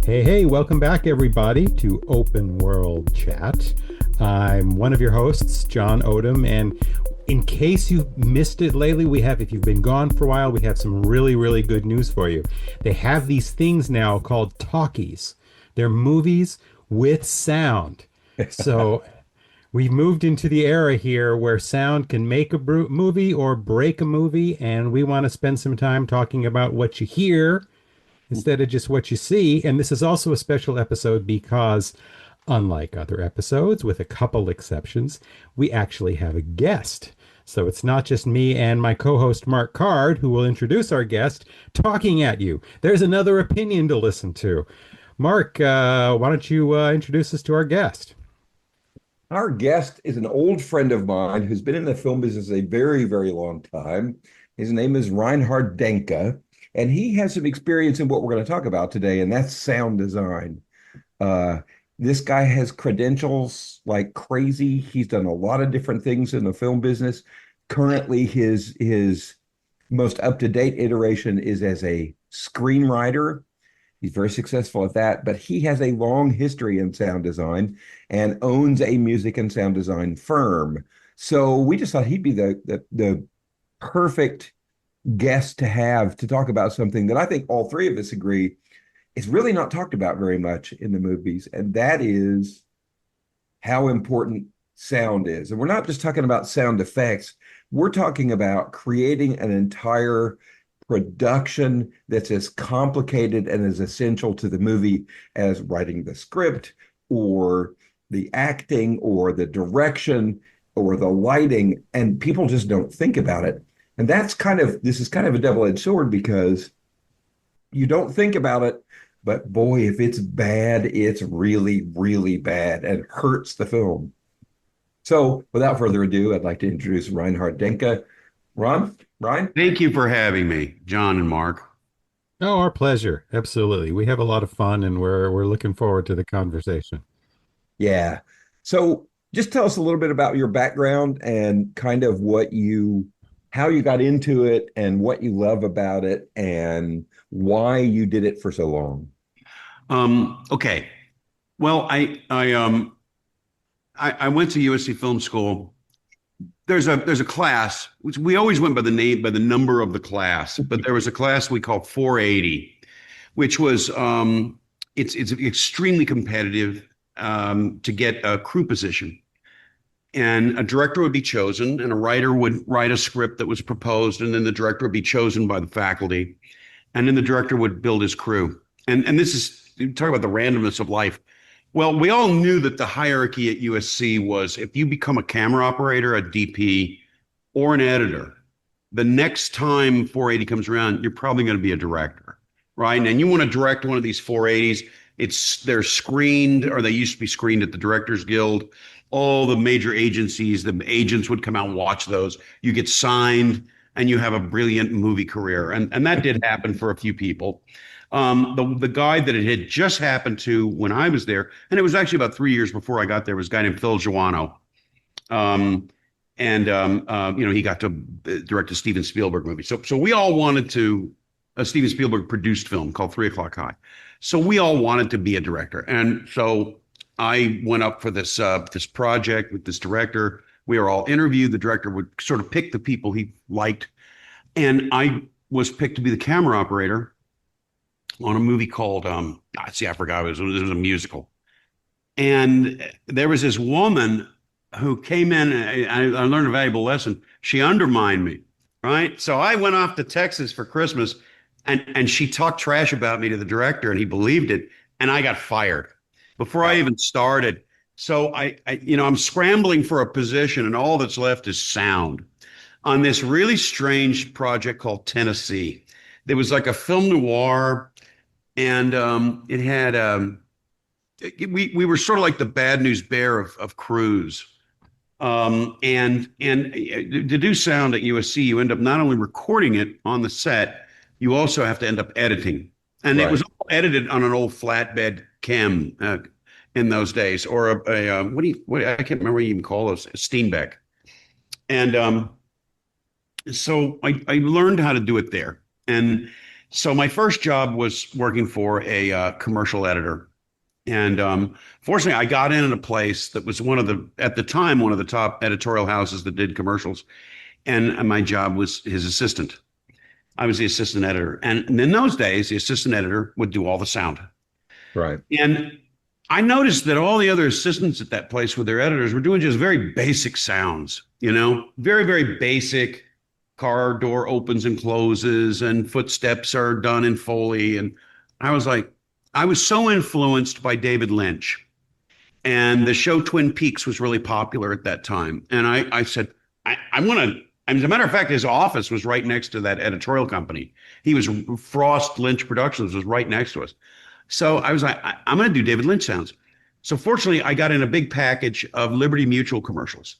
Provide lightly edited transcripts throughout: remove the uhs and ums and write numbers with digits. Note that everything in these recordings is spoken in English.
Hey, welcome back, everybody, to Open World Chat. I'm one of your hosts, John Odom, and in case you missed it lately, if you've been gone for a while, we have some really, really good news for you. They have these things now called talkies. They're movies with sound. So we've moved into the era here where sound can make a movie or break a movie, and we want to spend some time talking about what you hear instead of just what you see. And this is also a special episode because, unlike other episodes, with a couple exceptions, we actually have a guest. So it's not just me and my co-host Mark Card, who will introduce our guest, talking at you. There's another opinion to listen to. Mark, why don't you introduce us to our guest? Our guest is an old friend of mine who's been in the film business a very, very long time. His name is Reinhard Denke, and he has some experience in what we're going to talk about today, and that's sound design. Uh, this guy has credentials like crazy. He's done a lot of different things in the film business. Currently, his most up-to-date iteration is as a screenwriter. He's very successful at that, but he has a long history in sound design and owns a music and sound design firm. So we just thought he'd be the perfect guest to have to talk about something that I think all three of us agree is really not talked about very much in the movies, and that is how important sound is. And we're not just talking about sound effects, we're talking about creating an entire production that's as complicated and as essential to the movie as writing the script or the acting or the direction or the lighting. And people just don't think about it. And this is kind of a double-edged sword because you don't think about it, but boy, if it's bad, it's really, really bad and hurts the film. So without further ado, I'd like to introduce Reinhard Denke. Ryan? Thank you for having me, John and Mark. Oh, our pleasure. Absolutely. We have a lot of fun and we're looking forward to the conversation. Yeah. So just tell us a little bit about your background and kind of how you got into it and what you love about it and why you did it for so long. Okay. Well, I went to USC Film School. There's a class which we always went by the number of the class, but there was a class we called 480, which was it's extremely competitive to get a crew position. And a director would be chosen, and a writer would write a script that was proposed, and then the director would be chosen by the faculty, and then the director would build his crew. And this is, you talk about the randomness of life. Well, we all knew that the hierarchy at USC was if you become a camera operator, a DP, or an editor, the next time 480 comes around, you're probably going to be a director, right? And you want to direct one of these 480s, they're screened, or they used to be screened at the Directors Guild. All the major agencies, the agents would come out and watch those. You get signed and you have a brilliant movie career. And that did happen for a few people. The guy that it had just happened to when I was there, and it was actually about 3 years before I got there, was a guy named Phil Joannou. He got to direct a Steven Spielberg movie. So we all wanted a Steven Spielberg produced film called 3 O'Clock High. So we all wanted to be a director. And so I went up for this project with this director. We were all interviewed. The director would sort of pick the people he liked. And I was picked to be the camera operator on a movie called, I forgot, it was a musical. And there was this woman who came in, and I learned a valuable lesson. She undermined me, right? So I went off to Texas for Christmas, and she talked trash about me to the director, and he believed it, and I got fired before I even started. So I'm scrambling for a position, and all that's left is sound on this really strange project called Tennessee. There was like a film noir, and it had we were sort of like the Bad News Bear of crews. And to do sound at USC, you end up not only recording it on the set, you also have to end up editing. And It was all edited on an old flatbed cam in those days, or I can't remember what you even call those, a Steenbeck. And so I learned how to do it there. And So my first job was working for a commercial editor. And fortunately, I got in at a place that was at the time, one of the top editorial houses that did commercials. And my job was his assistant. I was the assistant editor. And in those days, the assistant editor would do all the sound. Right. And I noticed that all the other assistants at that place with their editors were doing just very basic sounds, very, very basic. Car door opens and closes and footsteps are done in Foley. And I was so influenced by David Lynch, and the show Twin Peaks was really popular at that time. And I said, I want to, as a matter of fact, his office was right next to that editorial company. He was Frost Lynch Productions was right next to us. So I was like, I'm going to do David Lynch sounds. So fortunately, I got in a big package of Liberty Mutual commercials.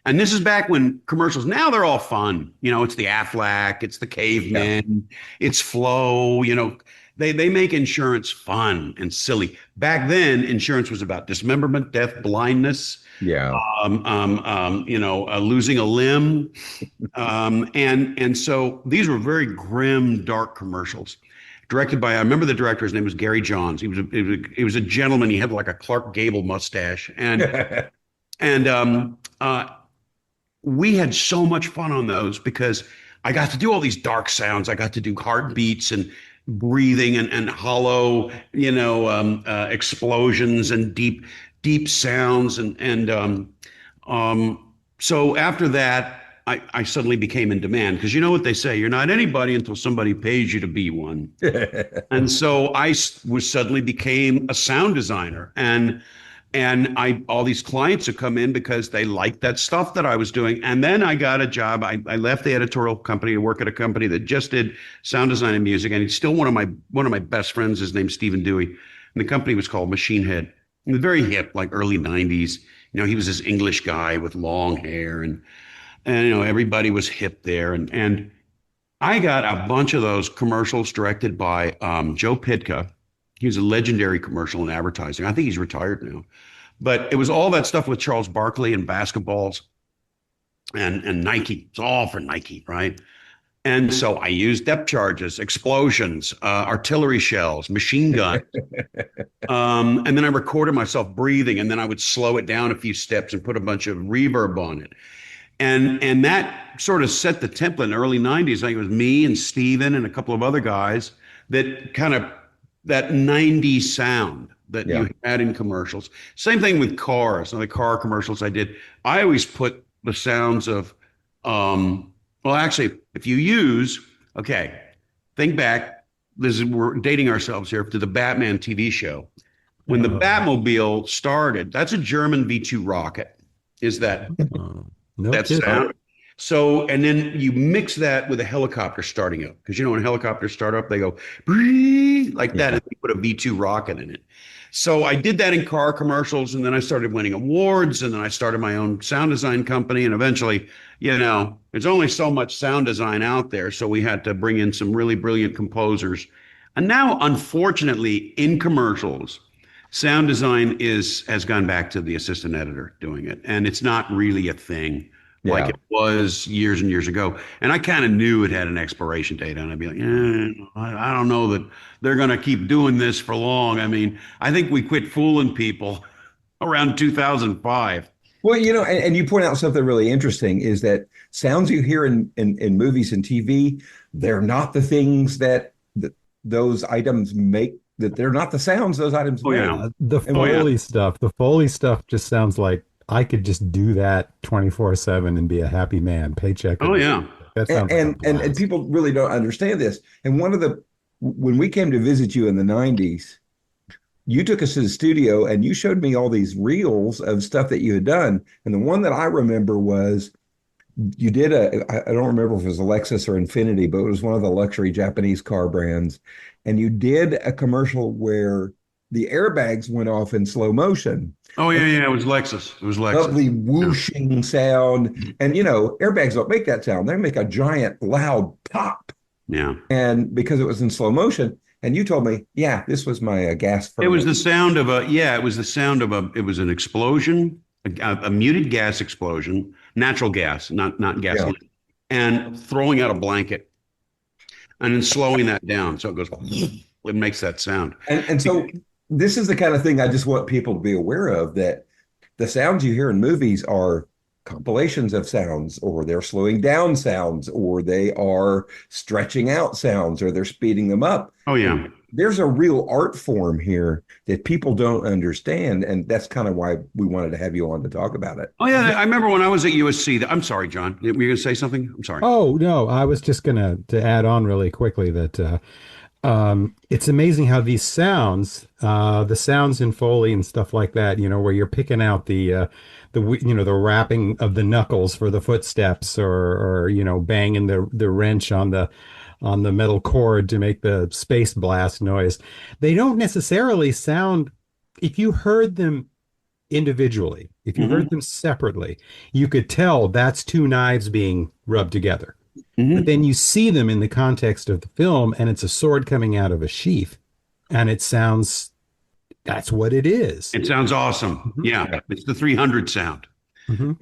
And this is back when commercials, now they're all fun. It's the Aflac, it's the Cavemen, it's Flo, they make insurance fun and silly. Back then, insurance was about dismemberment, death, blindness, losing a limb. And so these were very grim, dark commercials. Directed by, I remember the director, his name was Gary Johns. He was a gentleman. He had like a Clark Gable mustache. And we had so much fun on those because I got to do all these dark sounds. I got to do heartbeats and breathing and hollow, explosions and deep sounds. So after that, I suddenly became in demand because you know what they say, you're not anybody until somebody pays you to be one. And so I suddenly became a sound designer, and all these clients would come in because they liked that stuff that I was doing. And then I got a job. I left the editorial company to work at a company that just did sound design and music. And he's still one of my best friends. His name's Stephen Dewey. And the company was called Machine Head. It was very hip, like early 90s. He was this English guy with long hair and everybody was hip there. And I got a bunch of those commercials directed by Joe Pitka. He was a legendary commercial in advertising. I think he's retired now. But it was all that stuff with Charles Barkley and basketballs and Nike. It's all for Nike, right? And so I used depth charges, explosions, artillery shells, machine guns. And then I recorded myself breathing, and then I would slow it down a few steps and put a bunch of reverb on it. And that sort of set the template in the early 90s. I think it was me and Steven and a couple of other guys that kind of that 90s sound that you had in commercials. Same thing with cars. The car commercials I did, I always put the sounds of, actually, if you think back, we're dating ourselves here, to the Batman TV show. When the Batmobile started, that's a German V2 rocket, is that sound. So, and then you mix that with a helicopter starting up, because when helicopters start up, they go like that, and they put a V2 rocket in it. So I did that in car commercials, and then I started winning awards, and then I started my own sound design company, and eventually, there's only so much sound design out there, so we had to bring in some really brilliant composers. And now, unfortunately, in commercials, sound design has gone back to the assistant editor doing it, and it's not really a thing like it was years and years ago. And I kind of knew it had an expiration date, and I'd be like, I don't know that they're going to keep doing this for long. I mean, I think we quit fooling people around 2005. Well, and you point out something really interesting is that sounds you hear in movies and TV, they're not the things that those items make, that they're not the sounds those items make. The Foley stuff just sounds like I could just do that 24/7 and be a happy man, paycheck. That sounds and people really don't understand this. And when we came to visit you in the 90s, you took us to the studio and you showed me all these reels of stuff that you had done. And the one that I remember was you did I don't remember if it was a Lexus or Infiniti, but it was one of the luxury Japanese car brands. And you did a commercial where the airbags went off in slow motion. Oh, yeah. It was Lexus. Lovely whooshing sound. And, airbags don't make that sound. They make a giant, loud pop. Yeah. And because it was in slow motion. And you told me, this was my gas furnace. It was the sound of it was an explosion, a muted gas explosion, natural gas, not gasoline, and throwing out a blanket. and then slowing that down so it goes. It makes that sound. And so this is the kind of thing I just want people to be aware of, that the sounds you hear in movies are compilations of sounds, or they're slowing down sounds, or they are stretching out sounds, or they're speeding them up. Oh yeah. And there's a real art form here that people don't understand. And that's kind of why we wanted to have you on to talk about it. Oh yeah. I remember when I was at USC. I'm sorry, John. Were you going to say something? I'm sorry. Oh, no, I was just gonna to add on really quickly that it's amazing how these sounds, the sounds in Foley and stuff like that, where you're picking out the rapping of the knuckles for the footsteps, or banging the wrench on the metal cord to make the space blast noise. They don't necessarily sound, if you heard them individually, if you heard them separately, you could tell that's two knives being rubbed together. But then you see them in the context of the film, and it's a sword coming out of a sheath, and it sounds, that's what it is. It sounds awesome. Yeah, it's the 300 sound. Hmm.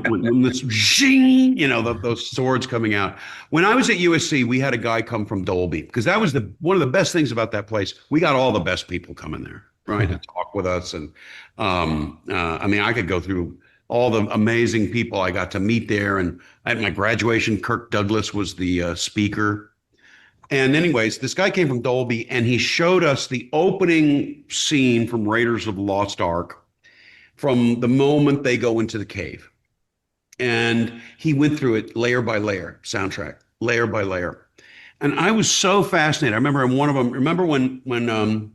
When this zing, those swords coming out. When I was at USC, we had a guy come from Dolby, because that was one of the best things about that place. We got all the best people coming there, right, to talk with us. And I could go through all the amazing people I got to meet there. And at my graduation, Kirk Douglas was the speaker. And anyways, this guy came from Dolby, and he showed us the opening scene from Raiders of the Lost Ark, from the moment they go into the cave. And he went through it layer by layer, soundtrack, layer by layer. And I was so fascinated. I remember in one of them, when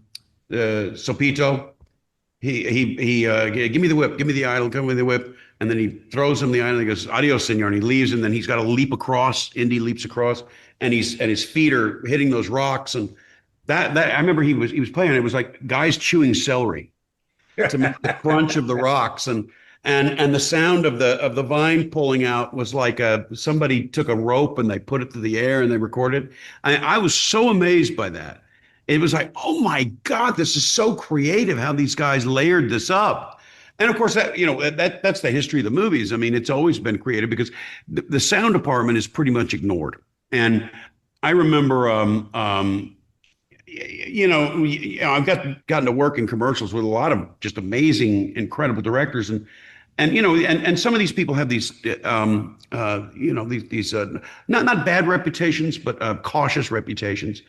Sopito, he give me the whip, give me the idol, give me the whip. And then he throws him the idol, and he goes, adios, senor. And he leaves, and then he's got to leap across. Indy leaps across, and his feet are hitting those rocks. And that I remember he was playing. It was like guys chewing celery to make the crunch of the rocks, and the sound of the vine pulling out was like somebody took a rope and they put it to the air and they recorded. I was so amazed by that. It was like, oh my God, this is so creative how these guys layered this up. And of course, that's the history of the movies. I mean, it's always been creative because the sound department is pretty much ignored. And I remember, I've gotten to work in commercials with a lot of just amazing, incredible directors, and some of these people have these, these not bad reputations, but cautious reputations.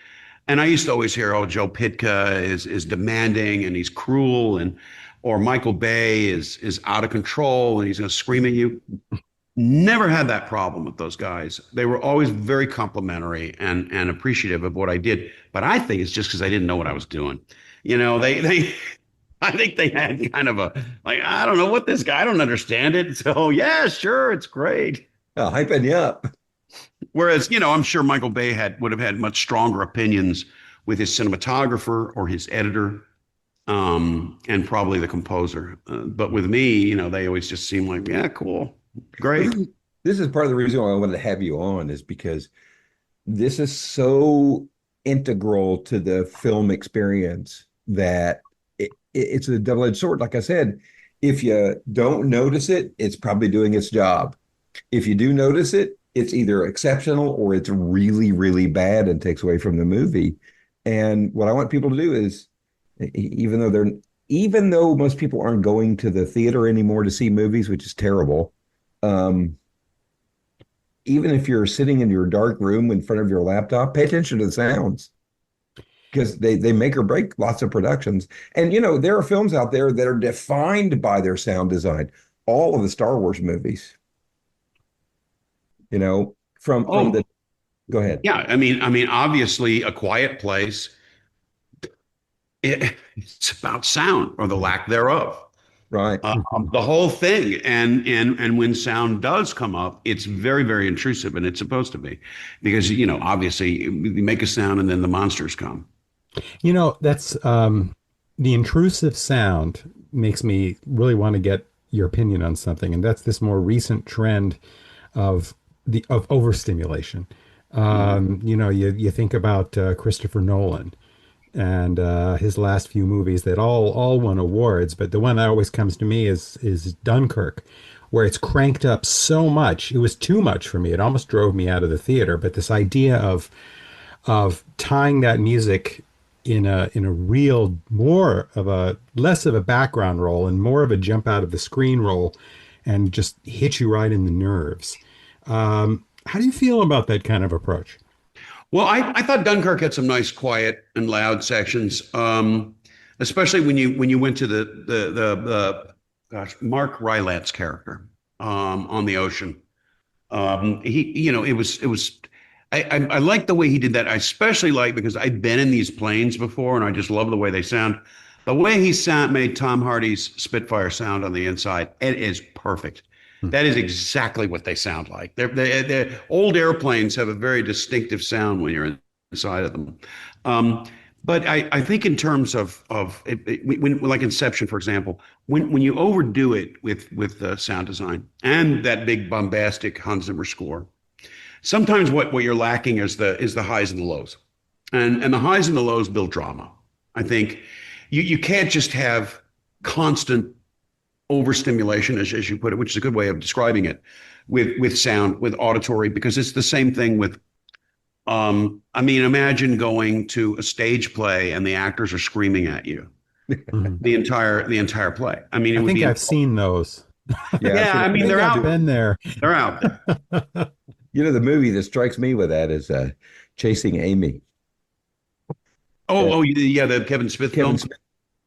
And I used to always hear, oh, Joe Pytka is demanding and he's cruel, or Michael Bay is out of control and he's going to scream at you. Never had that problem with those guys. They were always very complimentary and appreciative of what I did. But I think it's just because I didn't know what I was doing. I think they had kind of I don't know what this guy, I don't understand it. So yeah, sure, it's great. Hyping you up. Whereas, I'm sure Michael Bay would have had much stronger opinions with his cinematographer or his editor, and probably the composer. But with me, they always just seem like, yeah, cool, great. This is part of the reason why I wanted to have you on, is because this is so integral to the film experience that it's a double-edged sword. Like I said, if you don't notice it, it's probably doing its job. If you do notice it, it's either exceptional or it's really, really bad and takes away from the movie. And what I want people to do is, even though most people aren't going to the theater anymore to see movies, which is terrible, even if you're sitting in your dark room in front of your laptop, pay attention to the sounds, because they make or break lots of productions. And, there are films out there that are defined by their sound design. All of the Star Wars movies, from the, go ahead. Yeah. I mean, obviously A Quiet Place, it's about sound or the lack thereof. Right. The whole thing. And when sound does come up, it's very, very intrusive, and it's supposed to be, because, obviously you make a sound and then the monsters come. That's the intrusive sound makes me really want to get your opinion on something. And that's this more recent trend of overstimulation. You think about Christopher Nolan and his last few movies that all won awards, but the one that always comes to me is Dunkirk, where it's cranked up so much. It was too much for me. It almost drove me out of the theater. But this idea of of tying that music in a real less of a background role and more of a jump out of the screen role and just hit you right in the nerves. How do you feel about that kind of approach? Well, I thought Dunkirk had some nice, quiet and loud sections, especially when you went to the gosh, Mark Rylant's character on the ocean. It was. I like the way he did that. I especially like because I've been in these planes before, and I just love the way they sound. The way made Tom Hardy's Spitfire sound on the inside, it is perfect. That is exactly what they sound like. They're old airplanes have a very distinctive sound when you're inside of them. But I think in terms of when like Inception, for example, when you overdo it with the sound design and that big bombastic Hans Zimmer score, sometimes what you're lacking is the highs and the lows, and the highs and the lows build drama. I think you can't just have constant overstimulation, as you put it, which is a good way of describing it, with sound, with auditory, because it's the same thing with. I mean, imagine going to a stage play and the actors are screaming at you the entire play. I mean, I think I've seen those. Yeah, I mean, they're out. Been there. They're out there. The movie that strikes me with that is Chasing Amy. Yeah, the Kevin Smith film.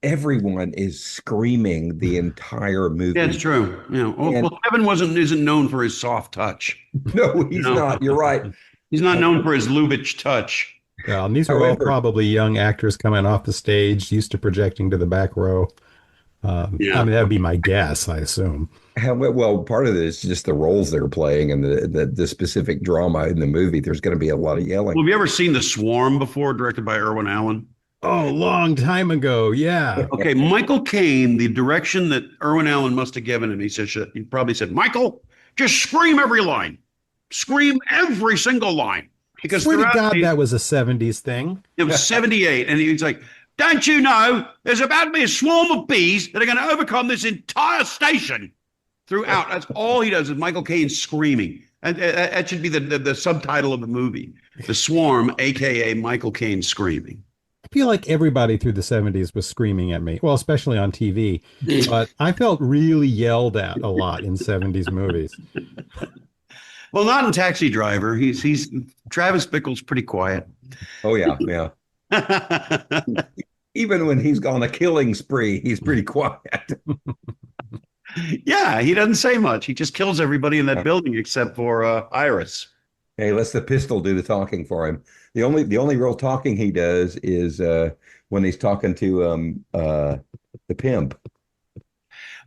Everyone is screaming the entire movie. That's true. Well, Kevin isn't known for his soft touch. No, he's not. You're right. He's not known for his Lubitsch touch. Yeah, and these are all probably young actors coming off the stage, used to projecting to the back row. I mean, that'd be my guess, I assume. Well, part of it is just the roles they're playing and the specific drama in the movie. There's going to be a lot of yelling. Well, have you ever seen The Swarm before, directed by Irwin Allen? Oh, long time ago. Yeah. Okay, Michael Caine, the direction that Irwin Allen must have given him, he probably said, Michael, just scream every line. Scream every single line. Because swear to God, that was a 70s thing. It was 78. And he was like, don't you know there's about to be a swarm of bees that are going to overcome this entire station throughout. That's all he does is Michael Caine screaming. And that should be the subtitle of the movie. The Swarm, a.k.a. Michael Caine screaming. I feel like everybody through the 70s was screaming at me. Well, especially on TV. But I felt really yelled at a lot in 70s movies. Well, not in Taxi Driver. He's Travis Bickle's pretty quiet. Oh yeah. Even when he's on a killing spree, he's pretty quiet. Yeah, he doesn't say much. He just kills everybody in that building except for Iris. Hey, lets the pistol do the talking for him. The only real talking he does is when he's talking to the pimp.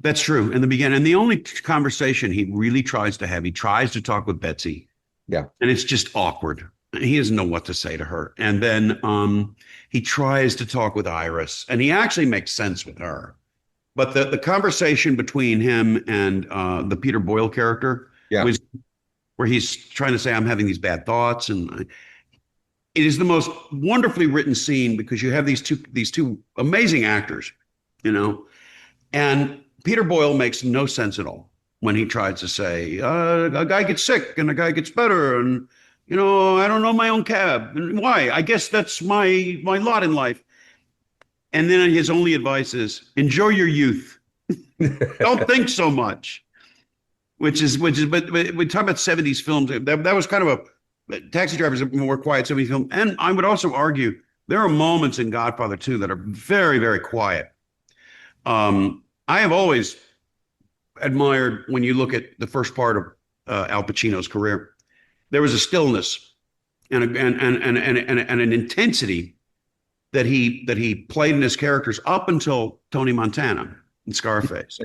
That's true in the beginning. And the only conversation he really tries to have, he tries to talk with Betsy. Yeah. And it's just awkward. He doesn't know what to say to her. And then he tries to talk with Iris, and he actually makes sense with her. But the conversation between him and the Peter Boyle character was where he's trying to say, I'm having these bad thoughts. And it is the most wonderfully written scene because you have these two amazing actors, and Peter Boyle makes no sense at all when he tries to say, a guy gets sick and a guy gets better. And, I don't know my own cab. And why? I guess that's my lot in life. And then his only advice is enjoy your youth. Don't think so much, but we talk about 70s films. That was kind of Taxi Driver is a more quiet 70s film. And I would also argue there are moments in Godfather 2 that are very, very quiet. I have always admired when you look at the first part of Al Pacino's career, there was a stillness and an intensity that he played in his characters up until Tony Montana in Scarface.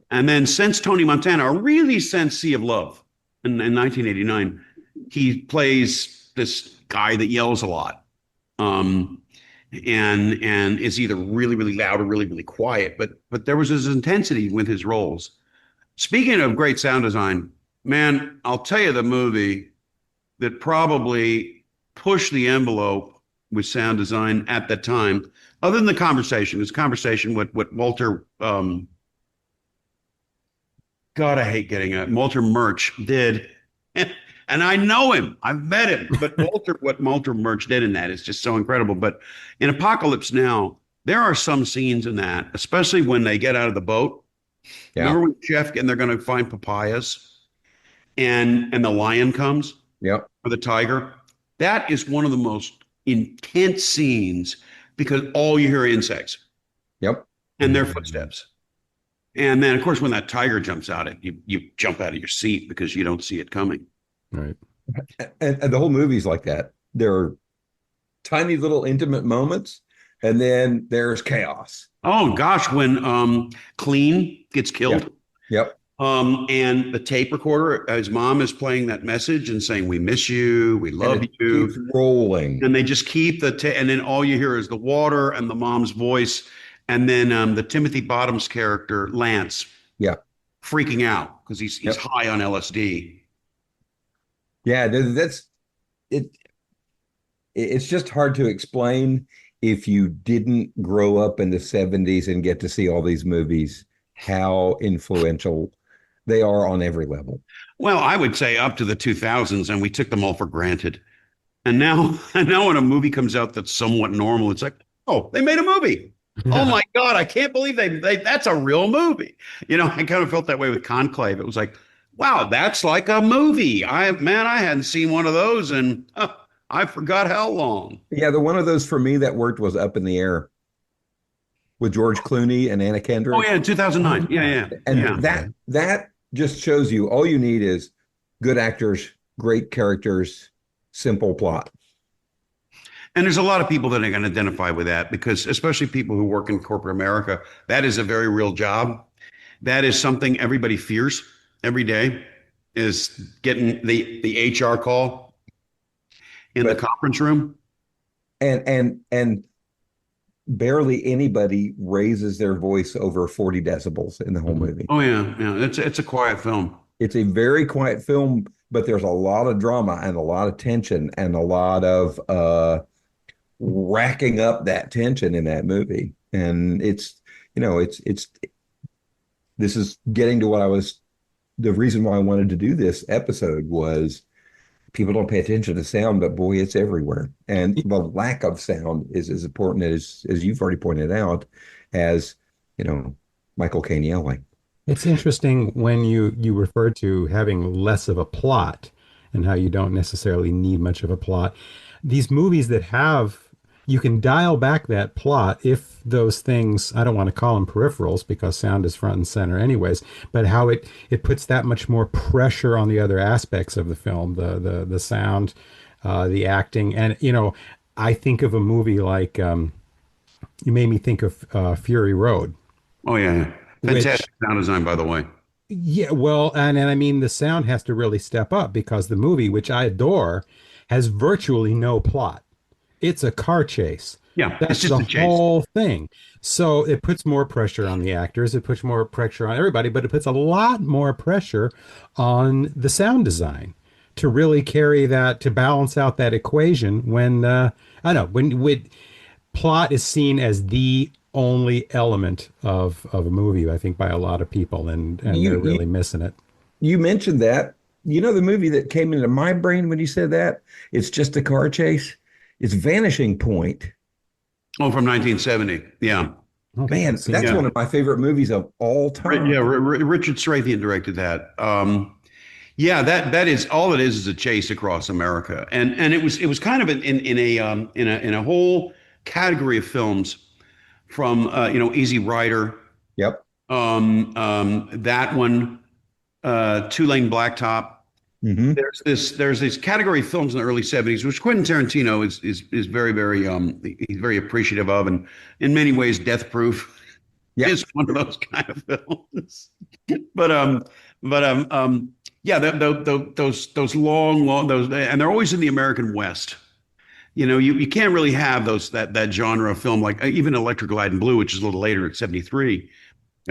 And then since Tony Montana, or really since Sea of Love in 1989, he plays this guy that yells a lot. And is either really, really loud or really, really quiet. But there was this intensity with his roles. Speaking of great sound design, man, I'll tell you the movie that probably pushed the envelope with sound design at that time, other than the conversation, is conversation with what Walter, God, I hate getting it, Walter Murch did. And I know him. I've met him. But what Walter Murch did in that is just so incredible. But in Apocalypse Now, there are some scenes in that, especially when they get out of the boat. Yeah. Remember when Jeff and they're going to find papayas and the lion comes Yep. or the tiger? That is one of the most intense scenes because all you hear are insects. Yep. And their footsteps. And then, of course, when that tiger jumps out, you jump out of your seat because you don't see it coming. Right. And the whole movie's like that. There are tiny little intimate moments, and then there's chaos. Oh gosh, when Clean gets killed. Yep. And the tape recorder, his mom is playing that message and saying, "We miss you, we love you." Keeps rolling. And they just keep and then all you hear is the water and the mom's voice. And then the Timothy Bottoms character, Lance, freaking out because he's high on LSD. Yeah, that's it. It's just hard to explain if you didn't grow up in the 70s and get to see all these movies, how influential they are on every level. Well, I would say up to the 2000s, and we took them all for granted. And now when a movie comes out that's somewhat normal, it's like, oh, they made a movie. Oh my God, I can't believe they that's a real movie. I kind of felt that way with Conclave. It was like, wow, that's like a movie. I hadn't seen one of those and I forgot how long. Yeah, the one of those for me that worked was Up in the Air with George Clooney and Anna Kendrick. Oh yeah, 2009. Yeah. And that just shows you all you need is good actors, great characters, simple plot. And there's a lot of people that are going to identify with that because especially people who work in corporate America, that is a very real job. That is something everybody fears every day is getting the HR call in the conference room. And barely anybody raises their voice over 40 decibels in the whole movie. Oh yeah. It's a quiet film. It's a very quiet film, but there's a lot of drama and a lot of tension and a lot of racking up that tension in that movie. And this is getting to the reason why I wanted to do this episode was people don't pay attention to sound, but boy, it's everywhere. And the lack of sound is as important as you've already pointed out, as, Michael Caine yelling. It's interesting when you refer to having less of a plot and how you don't necessarily need much of a plot. These movies that you can dial back that plot if those things, I don't want to call them peripherals because sound is front and center anyways, but how it puts that much more pressure on the other aspects of the film, the sound, the acting. And, I think of a movie like, you made me think of Fury Road. Oh yeah. Fantastic sound design, by the way. Yeah, well, and I mean, the sound has to really step up because the movie, which I adore, has virtually no plot. It's a car chase. Yeah, that's it's just the whole thing. So it puts more pressure on the actors. It puts more pressure on everybody, but it puts a lot more pressure on the sound design to really carry that, to balance out that equation when, when plot is seen as the only element of a movie, I think, by a lot of people, and they're really missing it. You mentioned that. The movie that came into my brain when you said that, it's just a car chase. It's Vanishing Point. Oh, from 1970. Yeah. Man, that's one of my favorite movies of all time. Yeah, Richard Strathian directed that. That is all it is a chase across America, and it was kind of in a whole category of films from Easy Rider. Yep. That one, Two Lane Blacktop. Mm-hmm. There's this category of films in the early 70s, which Quentin Tarantino is very, very he's very appreciative of, and in many ways, Death Proof is one of those kind of films. Those long, and they're always in the American West. You can't really have that genre of film, like even Electric Light and Blue, which is a little later at 73.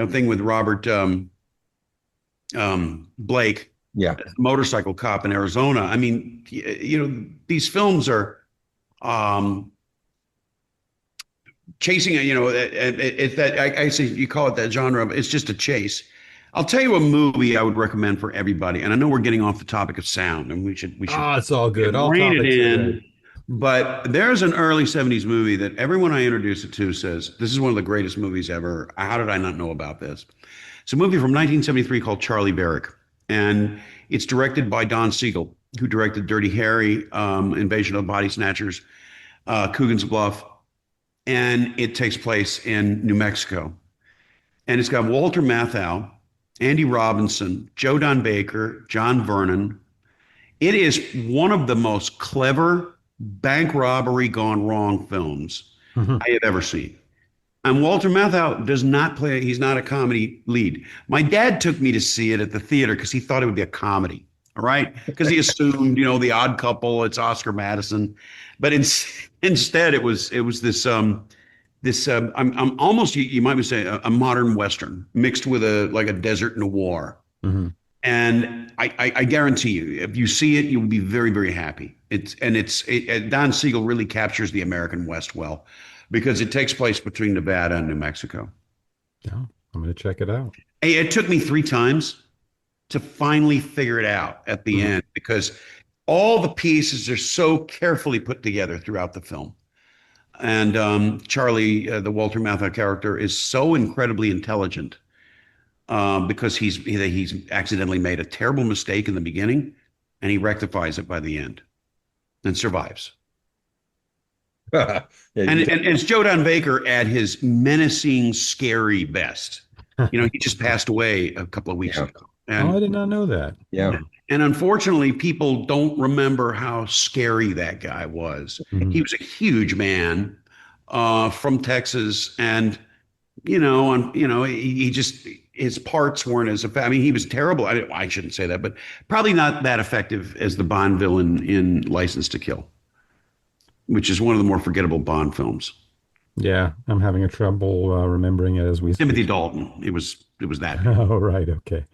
Thing with Robert Blake. Yeah. Motorcycle cop in Arizona. I mean, these films are chasing, it's that I say you call it that genre, it's just a chase. I'll tell you a movie I would recommend for everybody. And I know we're getting off the topic of sound, and we should Ah, it's all good. All rein it topics are good. in. But there's an early 70s movie that everyone I introduce it to says, this is one of the greatest movies ever. How did I not know about this? It's a movie from 1973 called Charlie Barrick. And it's directed by Don Siegel, who directed Dirty Harry, Invasion of the Body Snatchers, Coogan's Bluff. And it takes place in New Mexico. And it's got Walter Matthau, Andy Robinson, Joe Don Baker, John Vernon. It is one of the most clever bank robbery gone wrong films Mhm. I have ever seen. And Walter Matthau does not play, he's not a comedy lead. My dad took me to see it at the theater because he thought it would be a comedy. All right. Because he assumed, The Odd Couple, it's Oscar Madison. But instead it was I'm almost, you might say, a modern Western mixed with a desert noir. Mhm. And I guarantee you, if you see it, you'll be very, very happy. Don Siegel really captures the American West well, because it takes place between Nevada and New Mexico. Yeah, I'm going to check it out. Hey, it took me 3 times to finally figure it out at the Mhm. end, because all the pieces are so carefully put together throughout the film. And Charlie, the Walter Matthau character, is so incredibly intelligent, because he's accidentally made a terrible mistake in the beginning, and he rectifies it by the end and survives. Yeah, And it's Joe Don Baker at his menacing, scary best. He just passed away a couple of weeks Yeah. ago. Oh, I did not know that. yeah. And unfortunately, people don't remember how scary that guy was. Mhm. He was a huge man, from Texas, and he just, his parts weren't as effective. I mean, he was terrible. I shouldn't say that, but probably not that effective as the Bond villain in License to Kill, which is one of the more forgettable Bond films. Yeah, I'm having a trouble remembering it as we Timothy speak. Dalton. It was that. Oh, right. Okay.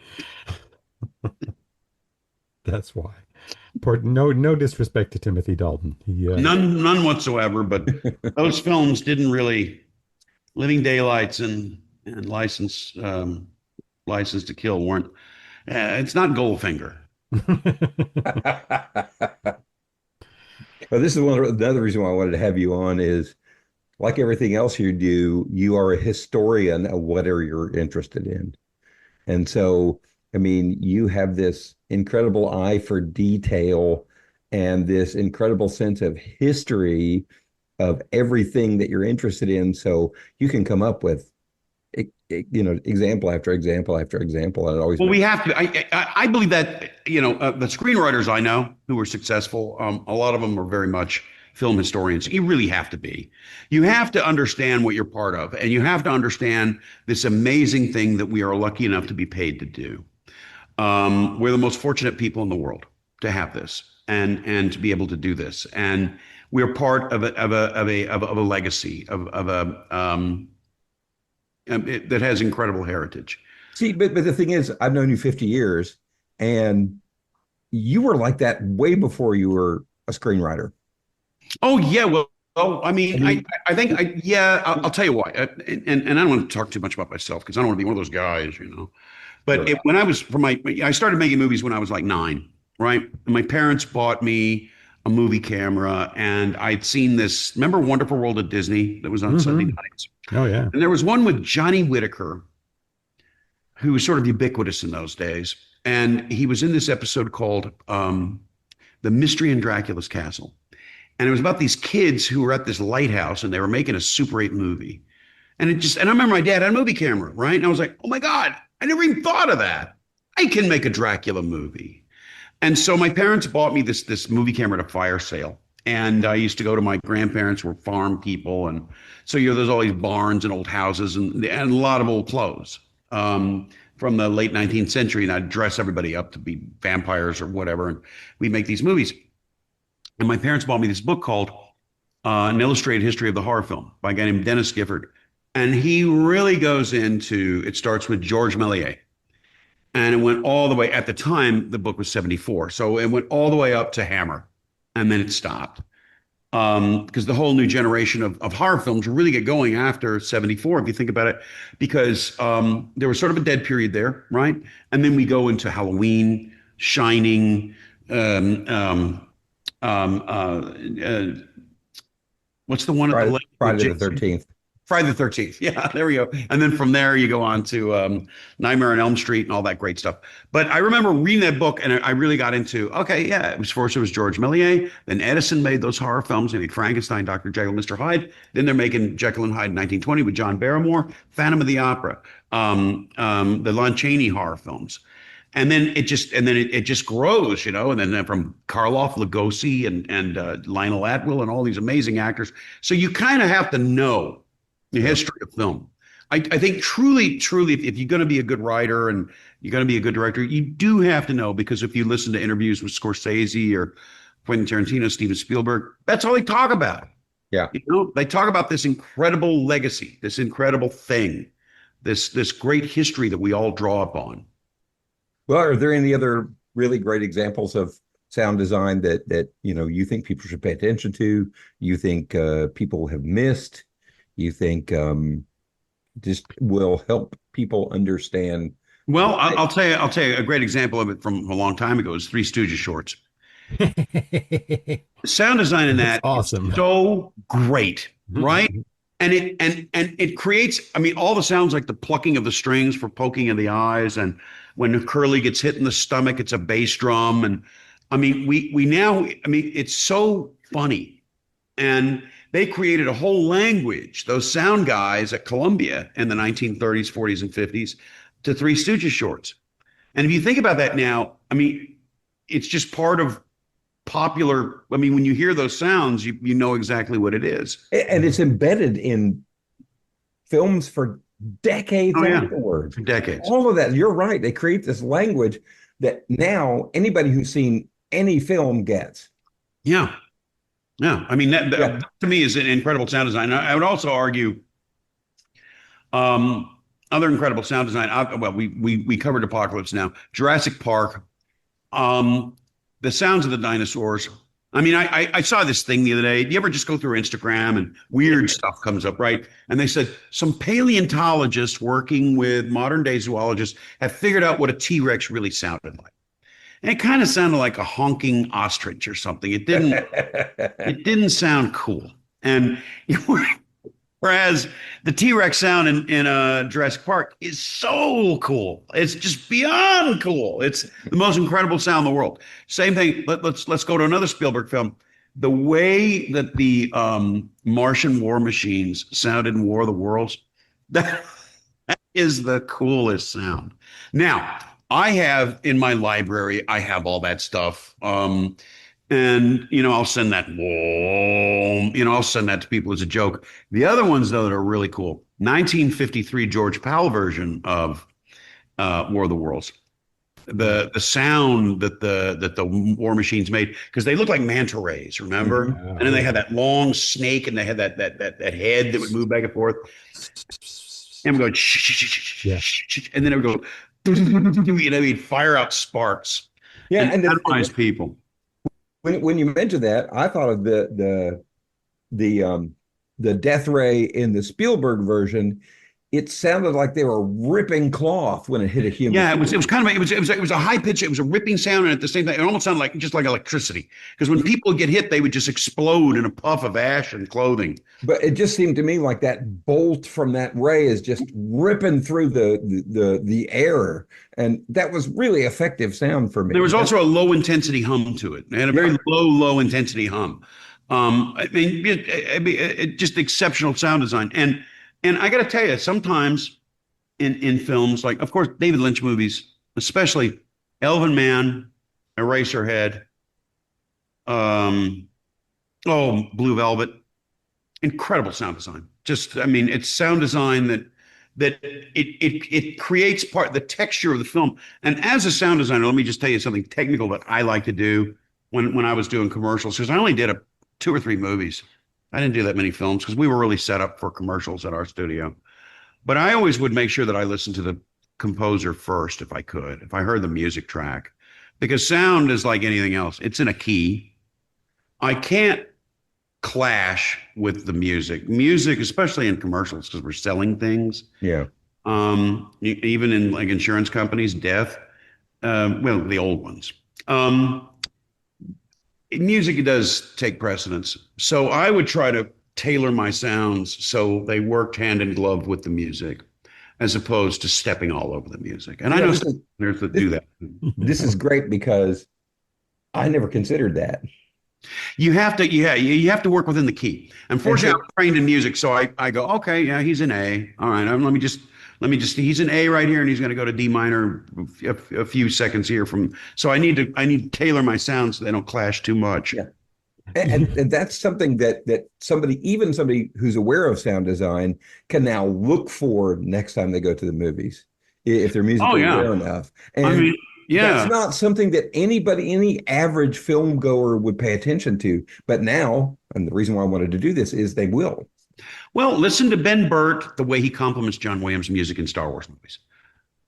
That's why. No disrespect to Timothy Dalton. None whatsoever. But those films didn't really. Living Daylights and License to Kill weren't. It's not Goldfinger. Well, this is another reason why I wanted to have you on is, like everything else you do, you are a historian of whatever you're interested in. And so, I mean, you have this incredible eye for detail and this incredible sense of history of everything that you're interested in. So you can come up with, example after example after example. And it always Well, we makes, have to. I believe that the screenwriters I know who are successful, a lot of them are very much film historians. You really have to be. You have to understand what you're part of, and you have to understand this amazing thing that we are lucky enough to be paid to do. We're the most fortunate people in the world to have this, and to be able to do this, and we're part of a legacy of a that has incredible heritage. see, but the thing is, I've known you 50 years and you were like that way before you were a screenwriter. Oh yeah, well, I I mean, mean, I think yeah, I'll tell you why, and I don't want to talk too much about myself because I don't want to be one of those guys. But sure. when I was I started making movies when I was like 9, right? And my parents bought me a movie camera, and I'd seen this. Remember Wonderful World at Disney that was on Sunday Mhm. nights, Oh, yeah. and there was one with Johnny Whitaker, who was sort of ubiquitous in those days, and he was in this episode called "The Mystery in Dracula's Castle." And it was about these kids who were at this lighthouse and they were making a Super 8 movie. And I remember my dad had a movie camera, right? And I was like, oh my God, I never even thought of that. I can make a Dracula movie. And so my parents bought me this movie camera at a fire sale. And I used to go to my grandparents who were farm people. And so, there's all these barns and old houses and a lot of old clothes, from the late 19th century. And I'd dress everybody up to be vampires or whatever. And we'd make these movies. And my parents bought me this book called An Illustrated History of the Horror Film by a guy named Dennis Gifford. And he really goes into, it starts with Georges Méliès. And it went all the way, at the time, the book was 74. So it went all the way up to Hammer. And then it stopped. because the whole new generation of horror films really get going after 74, if you think about it, because there was sort of a dead period there, right? And then we go into Halloween, Shining, um, um, um, uh, uh, what's the one at the lake with Friday the Jason? 13th. Friday the 13th. Yeah, there we go. And then from there, you go on to Nightmare on Elm Street and all that great stuff. But I remember reading that book and I really got into, okay, yeah, it was first, it was George Méliès. Then Edison made those horror films. They made Frankenstein, Dr. Jekyll, Mr. Hyde. Then they're making Jekyll and Hyde in 1920 with John Barrymore, Phantom of the Opera, the Lon Chaney horror films. And then it just grows, and then from Karloff, Lugosi, and Lionel Atwill, and all these amazing actors. So you kind of have to know the history of film. I think truly, if you're going to be a good writer and you're going to be a good director, you do have to know, because if you listen to interviews with Scorsese or Quentin Tarantino, Steven Spielberg, that's all they talk about. Yeah. They talk about this incredible legacy, this incredible thing, this great history that we all draw upon. Well, are there any other really great examples of sound design that you think people should pay attention to? You think people have missed? You think just will help people understand? Well, I'll tell you a great example of it from a long time ago is Three Stooges shorts. Sound design in that awesome. is so great, right? And it creates, all the sounds, like the plucking of the strings for poking in the eyes, and when Curly gets hit in the stomach, it's a bass drum, and we now, it's so funny. And they created a whole language, those sound guys at Columbia in the 1930s, 40s, and 50s, to Three Stooges shorts. And if you think about that now, it's just part of popular. When you hear those sounds, you know exactly what it is. And it's embedded in films for decades afterwards. For decades. All of that. You're right. They create this language that now anybody who's seen any film gets. Yeah. Yeah, that to me is an incredible sound design. I would also argue other incredible sound design. We covered Apocalypse Now, Jurassic Park, the sounds of the dinosaurs. I saw this thing the other day. Do you ever just go through Instagram and weird stuff comes up, right? And they said some paleontologists working with modern day zoologists have figured out what a T-Rex really sounded like. And it kind of sounded like a honking ostrich or something. It didn't sound cool. And whereas the T-Rex sound in Jurassic Park is so cool. It's just beyond cool. It's the most incredible sound in the world. Same thing. Let's go to another Spielberg film. The way that the Martian war machines sounded in War of the Worlds, that is the coolest sound. Now, I have in my library, I have all that stuff. And, I'll send that, I'll send that to people as a joke. The other ones, though, that are really cool, 1953 George Powell version of War of the Worlds. The sound that the war machines made, because they look like manta rays, remember? Mm-hmm. And then they had that long snake, and they had that head that would move back and forth. And we go, and then it would go, he'd fire out sparks. Yeah, and terrifies people. When you mentioned that, I thought of the death ray in the Spielberg version. It sounded like they were ripping cloth when it hit a human. Yeah, it was a high pitch. It was a ripping sound, and at the same time, it almost sounded like just like electricity. Because when people get hit, they would just explode in a puff of ash and clothing. But it just seemed to me like that bolt from that ray is just ripping through the air, and that was really effective sound for me. There was also a low intensity hum to it. It had a very low intensity hum. It just exceptional sound design. And I got to tell you, sometimes in films, like, of course, David Lynch movies, especially Elvin Man, Eraserhead, Blue Velvet, incredible sound design. It's sound design that it creates the texture of the film. And as a sound designer, let me just tell you something technical that I like to do when I was doing commercials, because I only did 2 or 3 movies. I didn't do that many films because we were really set up for commercials at our studio. But I always would make sure that I listened to the composer first if I could, if I heard the music track, because sound is like anything else. It's in a key. I can't clash with the music. Music, especially in commercials, because we're selling things. Yeah. Even in like insurance companies, death. Well, the old ones. Music does take precedence. So I would try to tailor my sounds so they worked hand in glove with the music, as opposed to stepping all over the music. And I know some singers that do that. This is great because I never considered that. You have to, yeah, you have to work within the key. Unfortunately, I'm trained in music, so I go, okay, yeah, he's an A. All right, let me just, he's an A right here, and he's going to go to D minor a few seconds here from. So I need to tailor my sounds so they don't clash too much. Yeah. And that's something that somebody who's aware of sound design can now look for next time they go to the movies, if they're musically aware enough. And I mean, that's not something that any average film goer would pay attention to. But now, and the reason why I wanted to do this is they will. Well, listen to Ben Burtt, the way he compliments John Williams' music in Star Wars movies.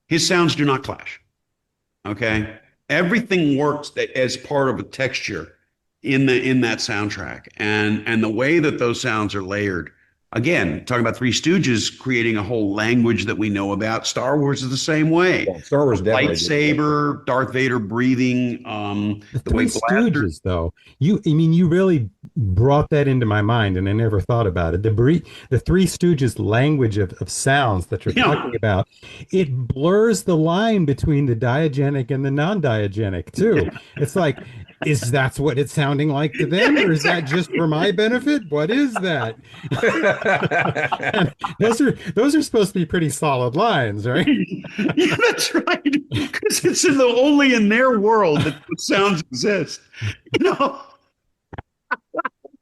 His sounds do not clash. Okay, everything works as part of a texture in that soundtrack, and the way that those sounds are layered. Again, talking about Three Stooges creating a whole language that we know about. Star Wars is the same way. Yeah, Star Wars definitely lightsaber, Darth Vader breathing. The Three Stooges, though, you really brought that into my mind, and I never thought about it. The Three Stooges language of sounds that you're talking about, it blurs the line between the diagenic and the non-diagenic too. It's like, is that what it's sounding like to them, or is that just for my benefit? What is that? those are supposed to be pretty solid lines, right? Yeah, that's right. Because it's only in their world that sounds exist.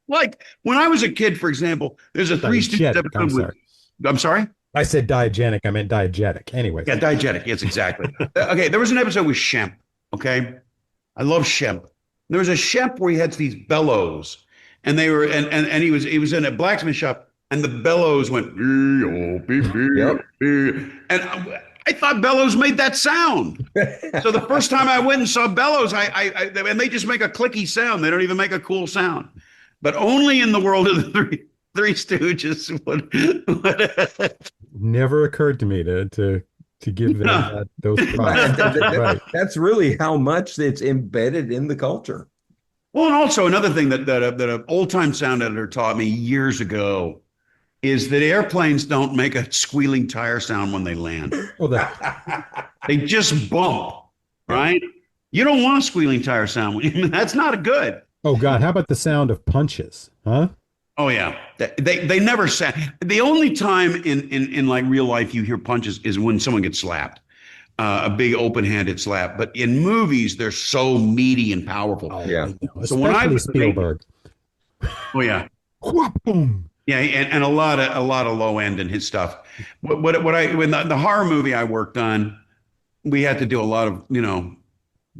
Like when I was a kid, for example, there's a Three Stooges episode. I'm sorry. I said diagenic. I meant diegetic. Anyway. Yeah, diegetic. Yes, exactly. Okay, there was an episode with Shemp. Okay, I love Shemp. There was a Shemp where he had these bellows, and they were and he was in a blacksmith shop, and the bellows went. Yep. And I thought bellows made that sound. So the first time I went and saw bellows, and they just make a clicky sound. They don't even make a cool sound. But only in the world of the Three Stooges would never occurred to me to give them those props. Right. That's really how much it's embedded in the culture. Well, and also another thing that an old-time sound editor taught me years ago is that airplanes don't make a squealing tire sound when they land. They just bump, right? You don't want a squealing tire sound. That's not good. Oh, God. How about the sound of punches? Huh? Oh, yeah. They never sound. The only time in like real life you hear punches is when someone gets slapped. A big open-handed slap. But in movies, they're so meaty and powerful. Oh, yeah. So when I Spielberg. Oh, yeah. Yeah, and a lot of low end in his stuff. When the horror movie I worked on, we had to do a lot of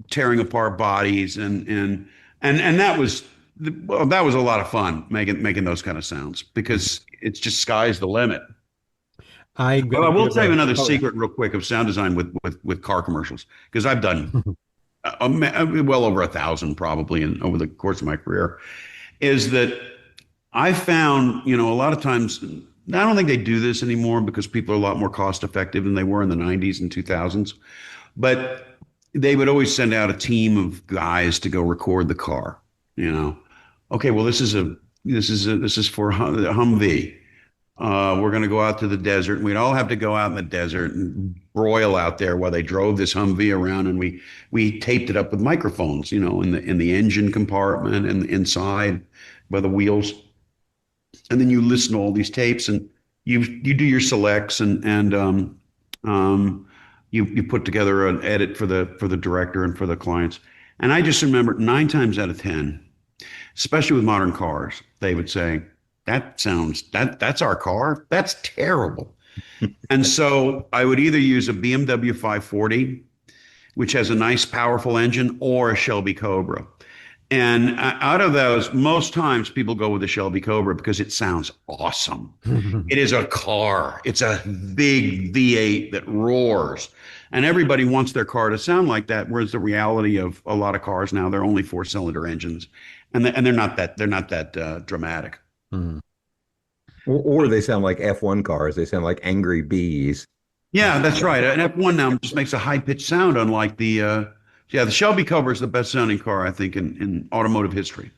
tearing apart bodies and that was a lot of fun making those kind of sounds because it's just sky's the limit. I will tell you another secret real quick of sound design with car commercials because I've done well over 1,000 probably over the course of my career. Is that I found, a lot of times, I don't think they do this anymore because people are a lot more cost effective than they were in the 90s and 2000s. But they would always send out a team of guys to go record the car. Okay, well, this is for Humvee. We're going to go out to the desert, and we'd all have to go out in the desert and broil out there while they drove this Humvee around, and we taped it up with microphones, in the engine compartment and inside by the wheels. And then you listen to all these tapes and you do your selects and you put together an edit for the director and for the clients. And I just remember 9 times out of 10, especially with modern cars, they would say, that's our car. That's terrible. And so I would either use a BMW 540, which has a nice powerful engine, or a Shelby Cobra. And out of those, most times people go with the Shelby Cobra because it sounds awesome. It is a car. It's a big V8 that roars. And everybody wants their car to sound like that, whereas the reality of a lot of cars now, they're only four-cylinder engines, and they're not that dramatic. Mm. Or they sound like F1 cars. They sound like angry bees. Yeah, that's right. An F1 now just makes a high-pitched sound, unlike the Shelby Cobra is the best-sounding car, I think, in automotive history.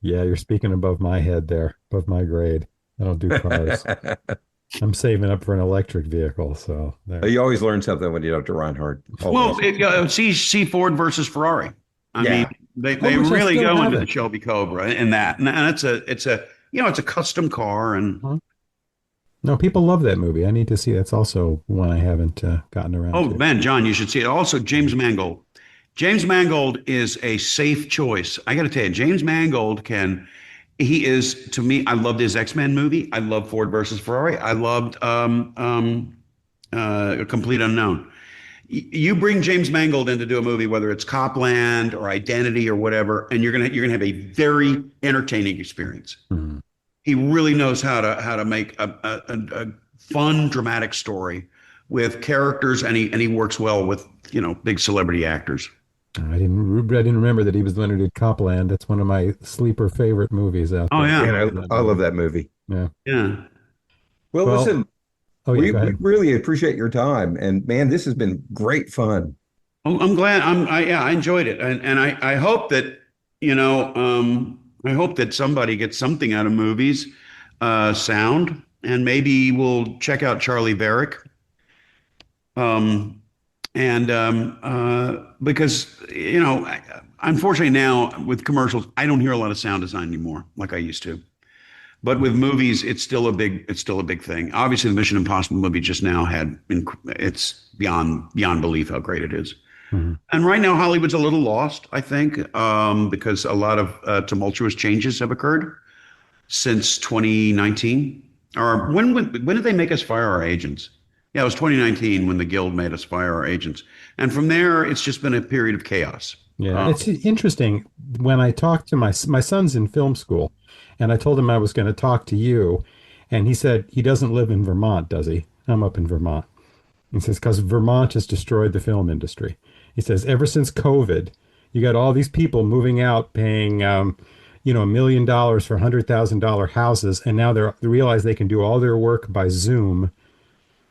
Yeah, you're speaking above my head there, above my grade. I don't do cars. I'm saving up for an electric vehicle, so there. You always learn something when you talk to Reinhard. Well, Always. see Ford versus Ferrari. I mean, Yeah. they wish I really still go have into it. the Shelby Cobra in that, and it's a custom car, and No, people love that movie. I need to see. That's also one I haven't gotten around oh to. man, John, you should see it. Also, James Mangold. James Mangold is a safe choice. I got to tell you, James Mangold he is, to me, I loved his X-Men movie. I love Ford versus Ferrari. I loved A Complete Unknown. You bring James Mangold in to do a movie, whether it's Copland or Identity or whatever, and you're gonna have a very entertaining experience. Hmm. He really knows how to make a fun, dramatic story with characters, and he works well with big celebrity actors. I didn't remember that he was the one who did Copland. That's one of my sleeper favorite movies out Oh there. yeah, And I love that movie. Yeah. yeah. Well, Well, listen, oh yeah, we go ahead. really appreciate your time. And man, this has been great fun. Oh, I'm glad. I enjoyed it, and I hope that I hope that somebody gets something out of movies, sound, and maybe we'll check out Charlie Varick. And because unfortunately now with commercials, I don't hear a lot of sound design anymore like I used to. But with movies, it's still a big thing. Obviously, the Mission Impossible movie just now it's beyond belief how great it is. Mhm. And right now, Hollywood's a little lost, I think, because a lot of tumultuous changes have occurred since 2019. Or when did they make us fire our agents? Yeah, it was 2019 when the Guild made us fire our agents. And from there, it's just been a period of chaos. Yeah, it's interesting when I talked to my son's in film school, and I told him I was going to talk to you, and he said he doesn't live in Vermont, does he? I'm up in Vermont. He says because Vermont has destroyed the film industry. He says ever since COVID, you got all these people moving out, paying $1 million for $100,000 houses, and now they realize they can do all their work by Zoom.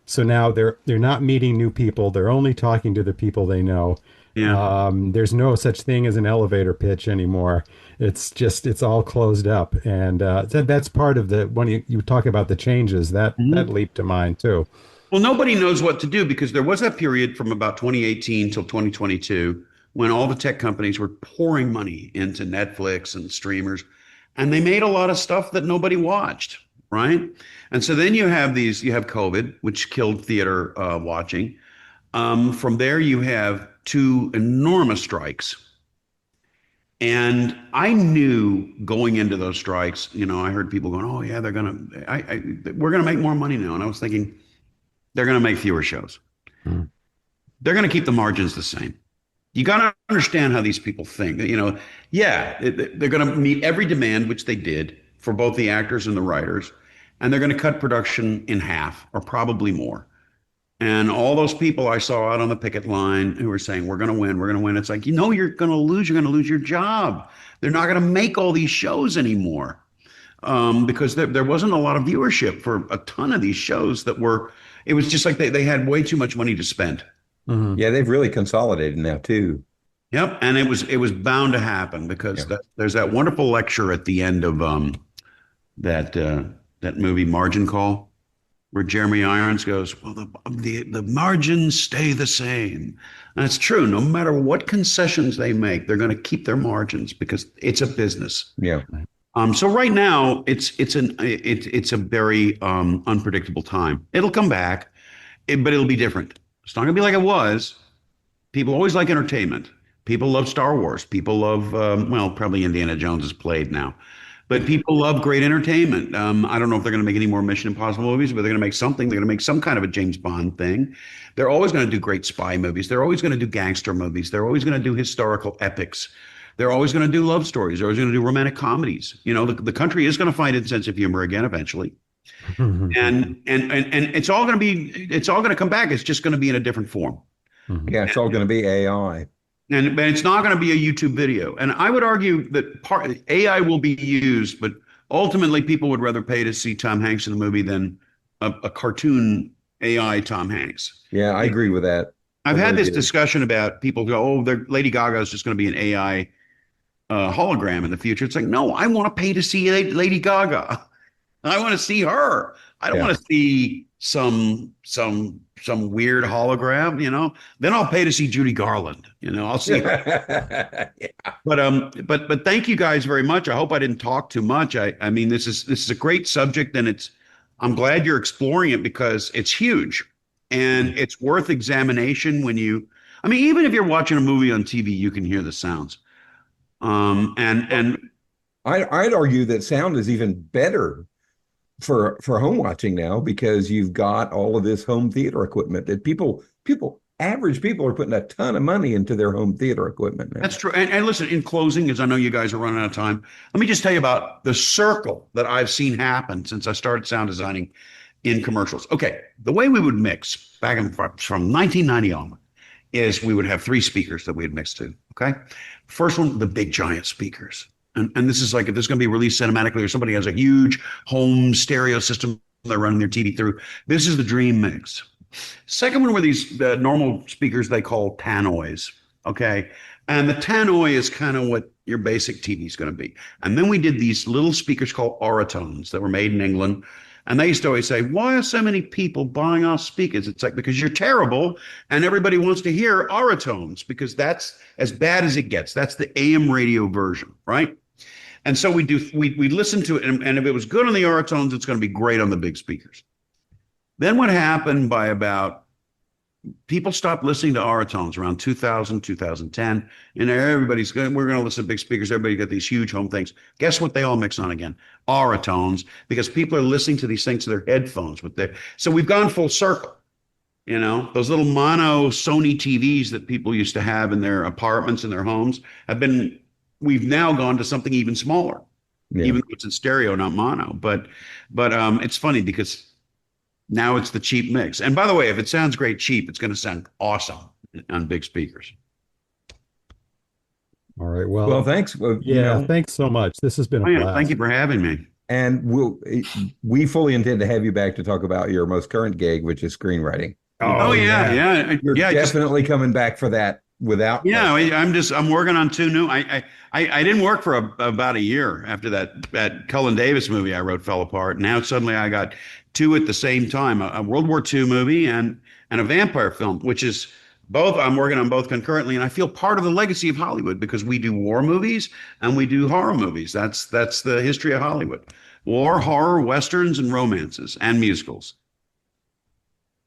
So now they're not meeting new people. They're only talking to the people they know. Yeah. There's no such thing as an elevator pitch anymore. It's all closed up, and that's part of when you talk about the changes that leaped to mind too. Well, nobody knows what to do because there was that period from about 2018 till 2022 when all the tech companies were pouring money into Netflix and streamers, and they made a lot of stuff that nobody watched, right? And so then you have COVID, which killed theater watching. From there, you have two enormous strikes. And I knew going into those strikes, I heard people going, "Oh yeah, we're gonna make more money now." And I was thinking, they're gonna make fewer shows. Hmm. They're gonna keep the margins the same. You got to understand how these people think. They're going to meet every demand, which they did for both the actors and the writers, and they're going to cut production in half or probably more. And all those people I saw out on the picket line who were saying, we're going to win, we're going to win. It's like, you're going to lose your job. They're not going to make all these shows anymore because there wasn't a lot of viewership for a ton of these shows it was just like they had way too much money to spend. Mhm. Yeah, they've really consolidated now too. Yep, and it was bound to happen because there's that wonderful lecture at the end of that movie Margin Call, where Jeremy Irons goes, "Well, the margins stay the same." And it's true. No matter what concessions they make, they're going to keep their margins because it's a business. Yeah. So right now it's a very unpredictable time. It'll come back, but it'll be different. It's not going to be like it was. People always like entertainment. People love Star Wars. People love, probably Indiana Jones is played now. But people love great entertainment. I don't know if they're going to make any more Mission Impossible movies, but they're going to make something. They're going to make some kind of a James Bond thing. They're always going to do great spy movies. They're always going to do gangster movies. They're always going to do historical epics. They're always going to do love stories. They're always going to do romantic comedies. The country is going to find its sense of humor again eventually. And it's all going to come back. It's just going to be in a different form. Yeah, it's all going to be AI. But it's not going to be a YouTube video. And I would argue that AI will be used, but ultimately people would rather pay to see Tom Hanks in the movie than a cartoon AI Tom Hanks. Yeah, I agree with that. I've had this discussion about people go, oh, Lady Gaga is just going to be an AI hologram in the future. It's like, no, I want to pay to see Lady Gaga. I want to see her. I don't want to see some weird hologram, you know. Then I'll pay to see Judy Garland, you know. I'll see her. Yeah. But thank you guys very much. I hope I didn't talk too much. I mean, this is a great subject, and I'm glad you're exploring it because it's huge and it's worth examination I mean, even if you're watching a movie on TV, you can hear the sounds. And I'd argue that sound is even better for home watching now because you've got all of this home theater equipment that average people are putting a ton of money into their home theater equipment now. That's true. And listen, in closing, because I know you guys are running out of time, let me just tell you about the circle that I've seen happen since I started sound designing in commercials. Okay, the way we would mix back from 1990 on is we would have 3 speakers that we'd mix to. Okay, first one, the big giant speakers. And this is like if this is going to be released cinematically or somebody has a huge home stereo system they're running their TV through, this is the dream mix. Second one were these normal speakers they call tannoys, okay? And the tannoy is kind of what your basic TV is going to be. And then we did these little speakers called oratones that were made in England. And they used to always say, why are so many people buying our speakers? It's like, because you're terrible and everybody wants to hear oratones because that's as bad as it gets. That's the AM radio version, right? And so we listen to it, and if it was good on the oratones, it's going to be great on the big speakers. Then what happened by about people stopped listening to oratones around 2000, 2010, and everybody's going, we're going to listen to big speakers. Everybody got these huge home things. Guess what they all mix on again? Oratones, because people are listening to these things to their headphones. So we've gone full circle. You know, those little mono Sony TVs that people used to have in their apartments and their homes we've now gone to something even smaller, even though it's in stereo, not mono. But it's funny because now it's the cheap mix. And by the way, if it sounds great cheap, it's going to sound awesome on big speakers. All right. Well, thanks. Thanks so much. This has been a blast. Thank you for having me. And we fully intend to have you back to talk about your most current gig, which is screenwriting. Oh yeah. You're definitely coming back for that. I'm working on 2 new. I didn't work for about a year after that Cullen Davis movie I wrote fell apart. Now suddenly I got 2 at the same time: a World War II movie and a vampire film, which is both. I'm working on both concurrently, and I feel part of the legacy of Hollywood because we do war movies and we do horror movies. That's the history of Hollywood: war, horror, westerns, and romances and musicals.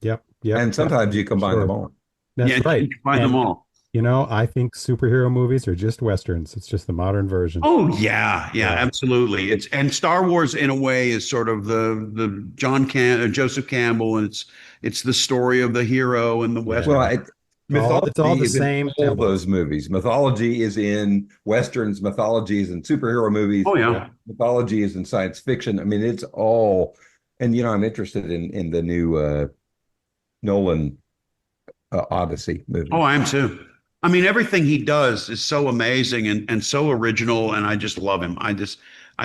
Yep. And sometimes you combine them all. That's right. You combine them all. You know, I think superhero movies are just westerns. It's just the modern version. Oh yeah, absolutely. And Star Wars in a way is sort of the Joseph Campbell, and it's the story of the hero and the western. Well, mythology it's all the same. All those movies. Mythology is in westerns. Mythology is in superhero movies. Oh yeah. Mythology is in science fiction. I mean, it's all. And I'm interested in the new Nolan Odyssey movie. Oh, I am too. I mean, everything he does is so amazing and so original, and I just love him. I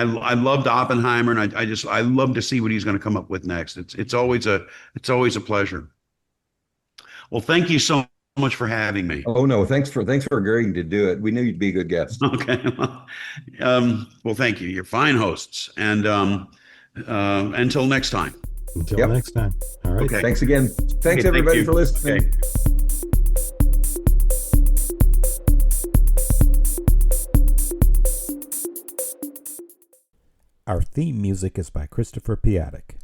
loved Oppenheimer, and I love to see what he's going to come up with next. It's always a pleasure. Well, thank you so much for having me. Oh no, thanks for agreeing to do it. We knew you'd be a good guest. Okay. Well, thank you. You're fine hosts, and until next time. Until next time. All right. Okay. Thanks again. Thanks everybody for listening. Okay. Our theme music is by Christopher Piatek.